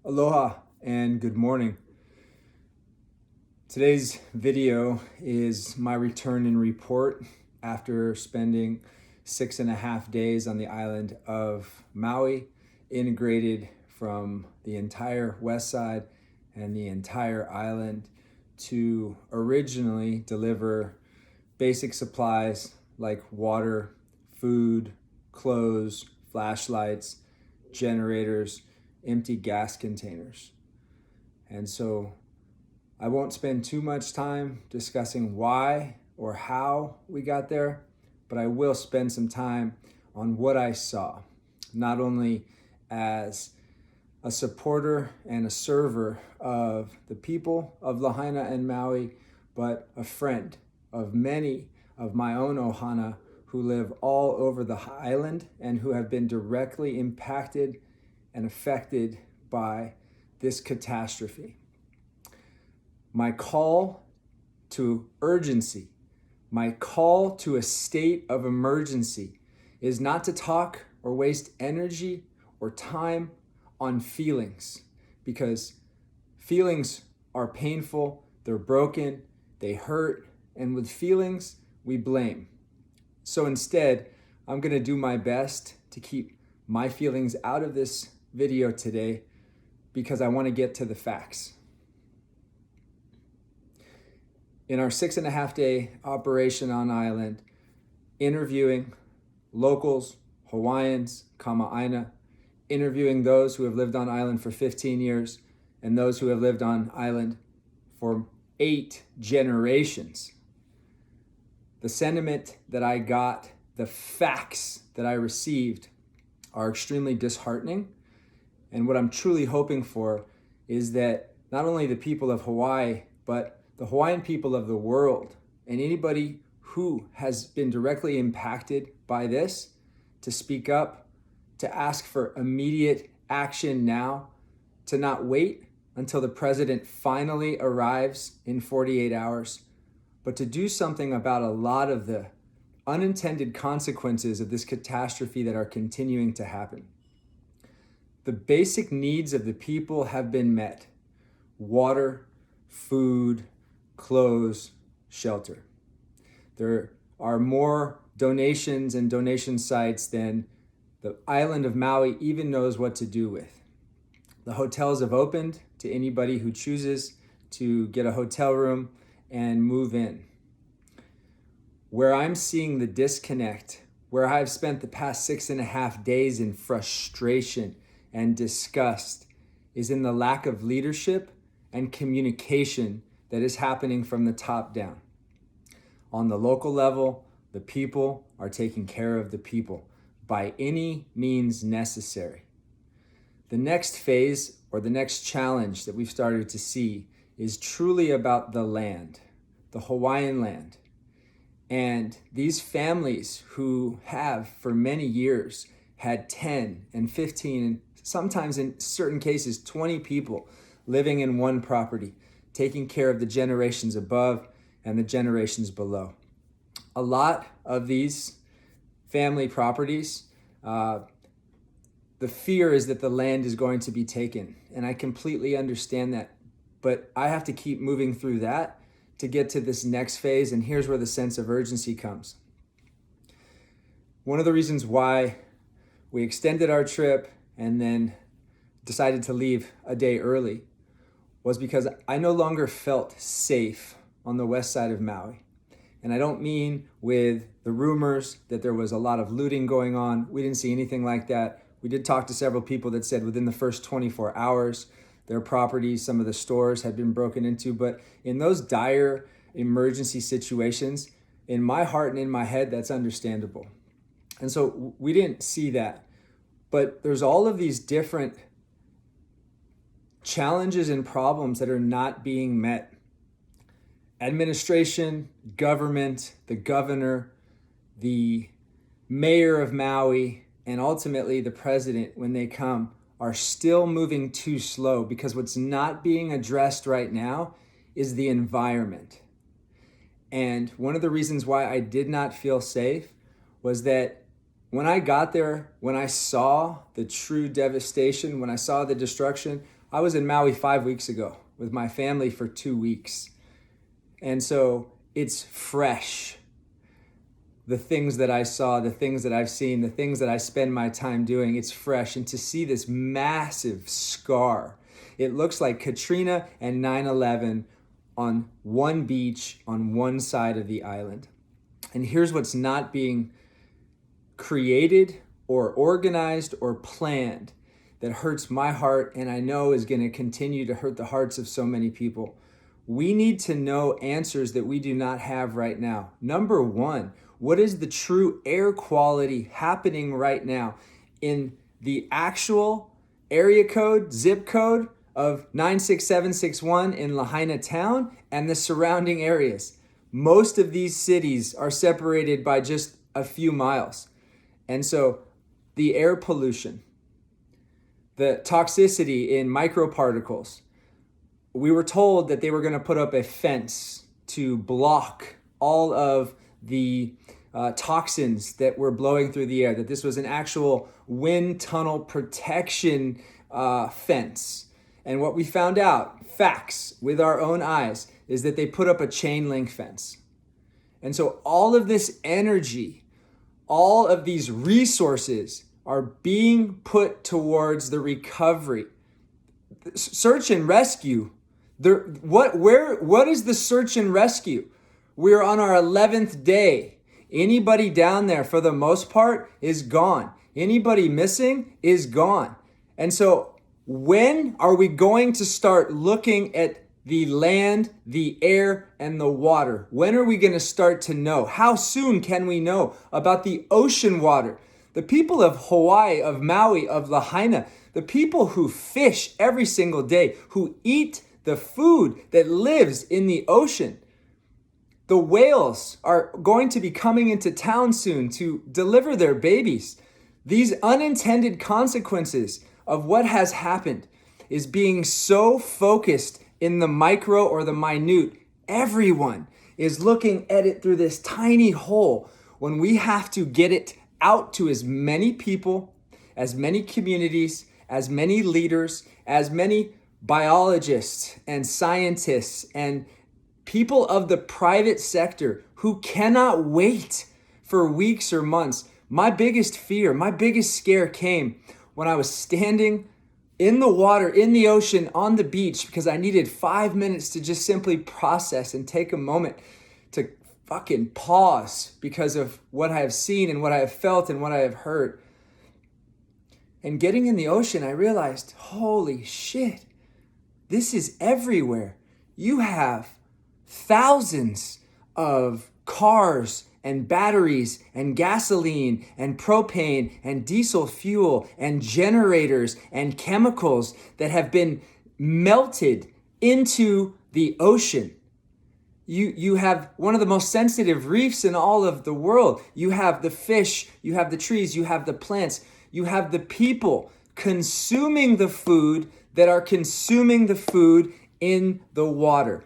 Aloha and good morning. Today's video is my return and report after spending 6.5 days on the island of Maui, integrated from the entire west side and the entire island to originally deliver basic supplies like water, food, clothes, flashlights, generators, empty gas containers. And so I won't spend too much time discussing why or how we got there, but I will spend some time on what I saw, not only as a supporter and a server of the people of Lahaina and Maui, but a friend of many of my own ohana who live all over the island and who have been directly impacted and affected by this catastrophe. My call to urgency, my call to a state of emergency is not to talk or waste energy or time on feelings, because feelings are painful, they're broken, they hurt, and with feelings, we blame. So instead, I'm gonna do my best to keep my feelings out of this video today because I want to get to the facts. In our 6.5 day operation on island, interviewing locals, Hawaiians, Kama'aina, interviewing those who have lived on island for 15 years and those who have lived on island for 8 generations. The sentiment that I got, the facts that I received are extremely disheartening. And what I'm truly hoping for is that not only the people of Hawaii, but the Hawaiian people of the world and anybody who has been directly impacted by this to speak up, to ask for immediate action now, to not wait until the president finally arrives in 48 hours, but to do something about a lot of the unintended consequences of this catastrophe that are continuing to happen. The basic needs of the people have been met: water, food, clothes, shelter. There are more donations and donation sites than the island of Maui even knows what to do with. The hotels have opened to anybody who chooses to get a hotel room and move in. Where I'm seeing the disconnect, where I've spent the past 6.5 days in frustration and disgust, is in the lack of leadership and communication that is happening from the top down. On the local level, the people are taking care of the people by any means necessary. The next phase, or the next challenge that we've started to see, is truly about the land, the Hawaiian land. And these families who have for many years had 10 and 15 and sometimes in certain cases 20 people living in one property, taking care of the generations above and the generations below. A lot of these family properties, the fear is that the land is going to be taken. And I completely understand that, but I have to keep moving through that to get to this next phase. And here's where the sense of urgency comes. One of the reasons why we extended our trip and then decided to leave a day early was because I no longer felt safe on the west side of Maui. And I don't mean with the rumors that there was a lot of looting going on. We didn't see anything like that. We did talk to several people that said within the first 24 hours, their properties, some of the stores had been broken into. But in those dire emergency situations, in my heart and in my head, that's understandable. And so we didn't see that. But there's all of these different challenges and problems that are not being met. Administration, government, the governor, the mayor of Maui, and ultimately the president, when they come, are still moving too slow, because what's not being addressed right now is the environment. And one of the reasons why I did not feel safe was that when I got there, when I saw the true devastation, when I saw the destruction, I was in Maui 5 weeks ago with my family for 2 weeks. And so it's fresh. The things that I saw, the things that I've seen, the things that I spend my time doing, it's fresh. And to see this massive scar, it looks like Katrina and 9/11 on one beach on one side of the island. And here's what's not being created or organized or planned that hurts my heart, and I know is going to continue to hurt the hearts of so many people. We need to know answers that we do not have right now. Number one, what is the true air quality happening right now in the actual area code, zip code of 96761 in Lahaina town and the surrounding areas? Most of these cities are separated by just a few miles. And so the air pollution, the toxicity in microparticles, we were told that they were going to put up a fence to block all of the toxins that were blowing through the air, that this was an actual wind tunnel protection fence. And what we found out, facts with our own eyes, is that they put up a chain link fence. And so all of this energy, all of these resources are being put towards the recovery. Search and rescue. What is the search and rescue? We're on our 11th day. Anybody down there, for the most part, is gone. Anybody missing is gone. And so when are we going to start looking at the land, the air, and the water? When are we going to start to know? How soon can we know about the ocean water? The people of Hawaii, of Maui, of Lahaina, the people who fish every single day, who eat the food that lives in the ocean. The whales are going to be coming into town soon to deliver their babies. These unintended consequences of what has happened is being so focused in the micro or the minute. Everyone is looking at it through this tiny hole when we have to get it out to as many people, as many communities, as many leaders, as many biologists and scientists and people of the private sector who cannot wait for weeks or months. My biggest fear, my biggest scare came when I was standing in the water, in the ocean, on the beach, because I needed 5 minutes to just simply process and take a moment to fucking pause because of what I have seen and what I have felt and what I have heard. And getting in the ocean, I realized, holy shit, this is everywhere. You have thousands of cars and batteries and gasoline and propane and diesel fuel and generators and chemicals that have been melted into the ocean. You have one of the most sensitive reefs in all of the world. You have the fish, you have the trees, you have the plants, you have the people consuming the food that are consuming the food in the water.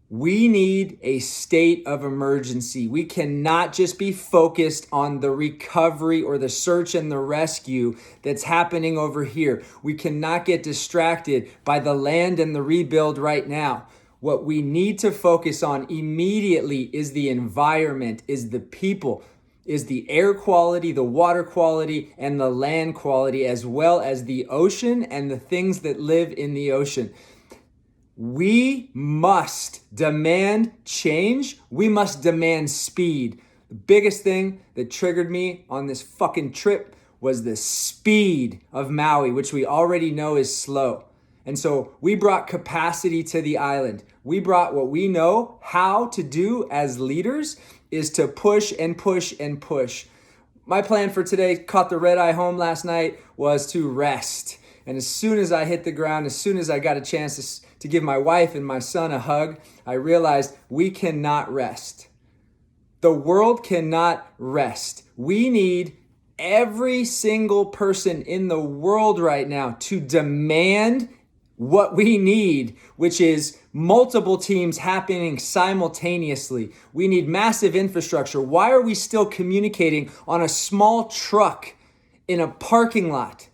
We need a state of emergency. We cannot just be focused on the recovery or the search and the rescue that's happening over here. We cannot get distracted by the land and the rebuild right now. What we need to focus on immediately is the environment, is the people, is the air quality, the water quality, and the land quality, as well as the ocean and the things that live in the ocean. We must demand change. We must demand speed. The biggest thing that triggered me on this fucking trip was the speed of Maui, which we already know is slow. And so we brought capacity to the island. We brought what we know how to do as leaders is to push and push and push. My plan for today, caught the red eye home last night, was to rest. And as soon as I hit the ground, as soon as I got a chance to give my wife and my son a hug, I realized we cannot rest. The world cannot rest. We need every single person in the world right now to demand what we need, which is multiple teams happening simultaneously. We need massive infrastructure. Why are we still communicating on a small truck in a parking lot?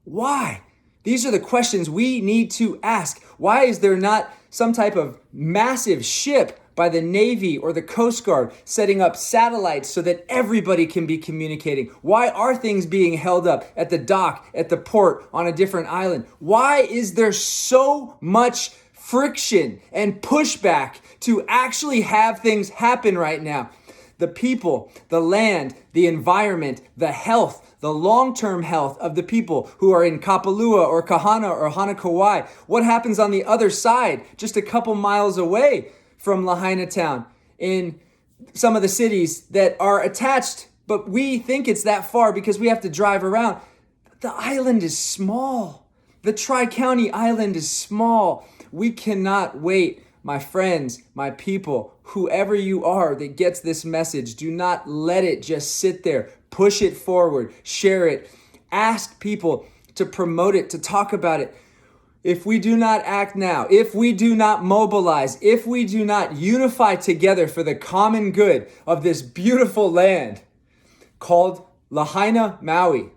Why? These are the questions we need to ask. Why is there not some type of massive ship by the Navy or the Coast Guard setting up satellites so that everybody can be communicating? Why are things being held up at the dock, at the port, on a different island? Why is there so much friction and pushback to actually have things happen right now? The people, the land, the environment, the health, the long-term health of the people who are in Kapalua or Kahana or Hanakauai. What happens on the other side, just a couple miles away from Lahaina town, in some of the cities that are attached, but we think it's that far because we have to drive around. The island is small. The Tri-County Island is small. We cannot wait. My friends, my people, whoever you are that gets this message, do not let it just sit there. Push it forward, share it, ask people to promote it, to talk about it. If we do not act now, if we do not mobilize, if we do not unify together for the common good of this beautiful land called Lahaina, Maui,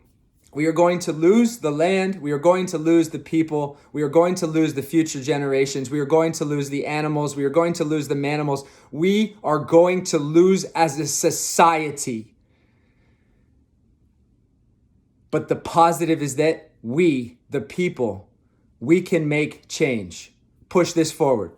we are going to lose the land, we are going to lose the people, we are going to lose the future generations, we are going to lose the animals, we are going to lose the manimals, we are going to lose as a society. But the positive is that we, the people, we can make change. Push this forward.